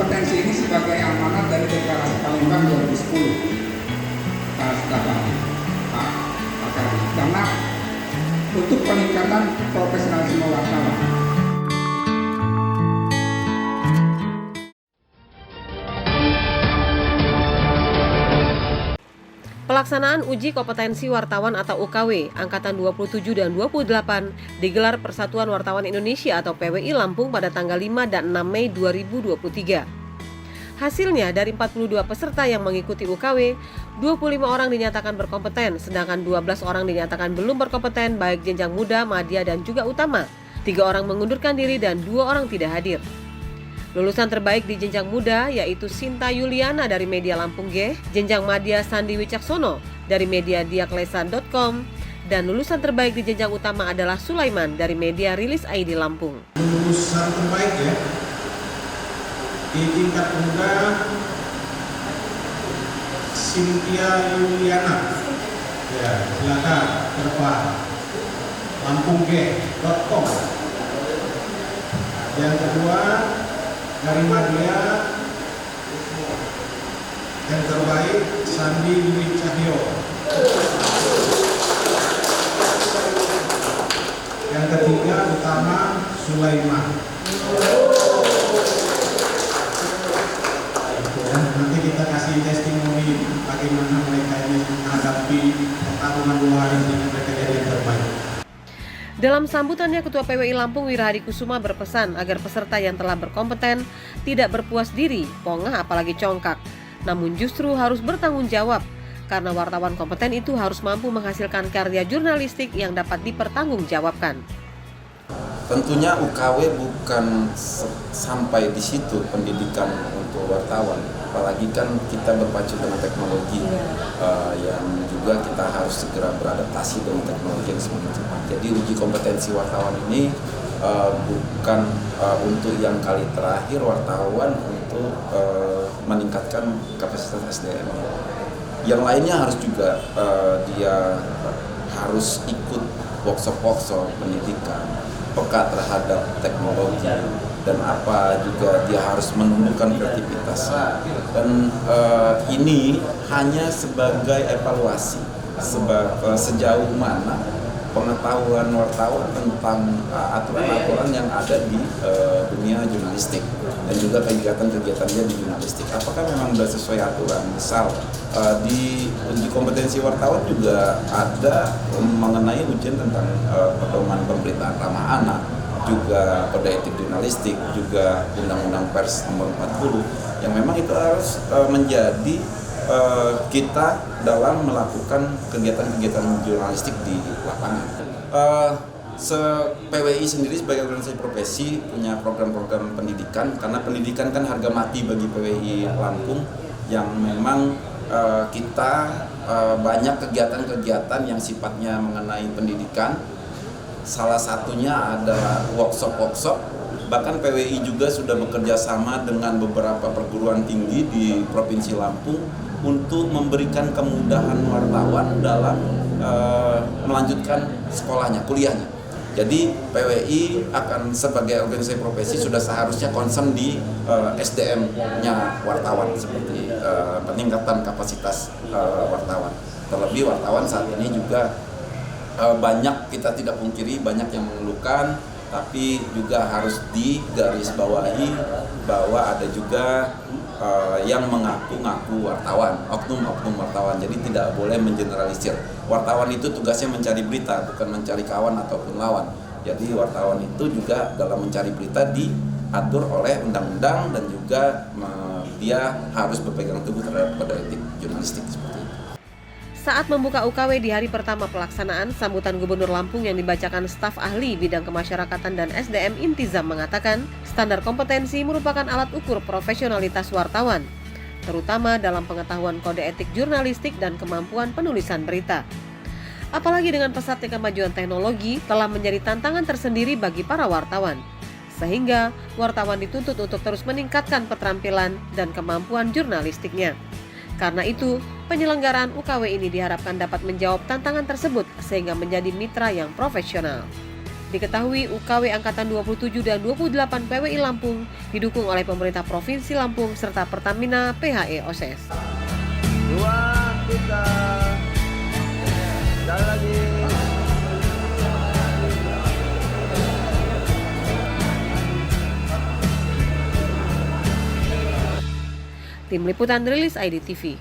kompetensi ini sebagai amanat dari Deklarasi Palembang 2010. Sudah Pak Kardi. Karena untuk peningkatan profesionalisme wartawan. Pelaksanaan uji kompetensi wartawan atau UKW Angkatan 27 dan 28 digelar Persatuan Wartawan Indonesia atau PWI Lampung pada tanggal 5 dan 6 Mei 2023. Hasilnya dari 42 peserta yang mengikuti UKW, 25 orang dinyatakan berkompeten, sedangkan 12 orang dinyatakan belum berkompeten baik jenjang muda, madya, dan juga utama. 3 orang mengundurkan diri dan 2 orang tidak hadir. Lulusan terbaik di jenjang muda yaitu Sinta Yuliana dari Media Lampung G, jenjang madya Sandi Wicaksono dari media diaklesan.com, dan lulusan terbaik di jenjang utama adalah Sulaiman dari media Rilis ID Lampung. Lulusan terbaik ya, di tingkat muda Sintia Yuliana, ya silakan ke depan, lampungg.com. Yang kedua dari media yang terbaik Sandi Dwi Cahyo. Yang ketiga utama Sulaiman. Nanti kita kasih testimoni bagaimana mereka ini menghadapi pertarungan 2 hari ini, mereka jadi yang terbaik. Dalam sambutannya, Ketua PWI Lampung Wirahadi Kusuma berpesan agar peserta yang telah berkompeten tidak berpuas diri, pongah apalagi congkak, namun justru harus bertanggung jawab, karena wartawan kompeten itu harus mampu menghasilkan karya jurnalistik yang dapat dipertanggungjawabkan. Tentunya UKW bukan sampai di situ pendidikan untuk wartawan, apalagi kan kita berpacu dengan teknologi yang juga kita harus segera beradaptasi dengan teknologi yang semakin cepat. Jadi uji kompetensi wartawan ini bukan untuk yang kali terakhir wartawan untuk meningkatkan kapasitas SDM. Yang lainnya harus juga dia harus ikut workshop pendidikan, peka terhadap teknologi, dan apa juga dia harus menumbuhkan kreativitasnya. Dan ini hanya sebagai evaluasi sejauh mana pengetahuan wartawan tentang aturan-aturan yang ada di dunia jurnalistik dan juga kegiatan-kegiatannya di jurnalistik. Apakah memang sudah sesuai aturan? Misal di uji kompetensi wartawan juga ada mengenai ujian tentang pedoman pemberitaan ramah anak, juga kode etik jurnalistik, juga undang-undang pers nomor 40 yang memang itu harus menjadi kita dalam melakukan kegiatan-kegiatan jurnalistik di lapangan. PWI sendiri sebagai organisasi profesi punya program-program pendidikan, karena pendidikan kan harga mati bagi PWI Lampung, yang memang kita banyak kegiatan-kegiatan yang sifatnya mengenai pendidikan. Salah satunya adalah workshop. Bahkan PWI juga sudah bekerja sama dengan beberapa perguruan tinggi di Provinsi Lampung untuk memberikan kemudahan wartawan dalam melanjutkan sekolahnya, kuliahnya. Jadi PWI akan sebagai organisasi profesi sudah seharusnya concern di SDM-nya wartawan, seperti peningkatan kapasitas wartawan. Terlebih wartawan saat ini juga banyak, kita tidak pungkiri, banyak yang mengeluhkan, tapi juga harus digarisbawahi bahwa ada juga yang mengaku-ngaku wartawan, oknum-oknum wartawan. Jadi tidak boleh mengeneralisir. Wartawan itu tugasnya mencari berita, bukan mencari kawan ataupun lawan. Jadi wartawan itu juga dalam mencari berita diatur oleh undang-undang, dan juga dia harus berpegang teguh terhadap kode etik jurnalistik seperti itu. Saat membuka UKW di hari pertama pelaksanaan, sambutan Gubernur Lampung yang dibacakan staf ahli bidang kemasyarakatan dan SDM Intizam mengatakan, standar kompetensi merupakan alat ukur profesionalitas wartawan, terutama dalam pengetahuan kode etik jurnalistik dan kemampuan penulisan berita. Apalagi dengan pesatnya kemajuan teknologi telah menjadi tantangan tersendiri bagi para wartawan, sehingga wartawan dituntut untuk terus meningkatkan keterampilan dan kemampuan jurnalistiknya. Karena itu, penyelenggaraan UKW ini diharapkan dapat menjawab tantangan tersebut sehingga menjadi mitra yang profesional. Diketahui UKW Angkatan 27 dan 28 PWI Lampung didukung oleh pemerintah Provinsi Lampung serta Pertamina PHE OSES. 2, 3, jalan lagi. Tim Liputan Rilis ID TV.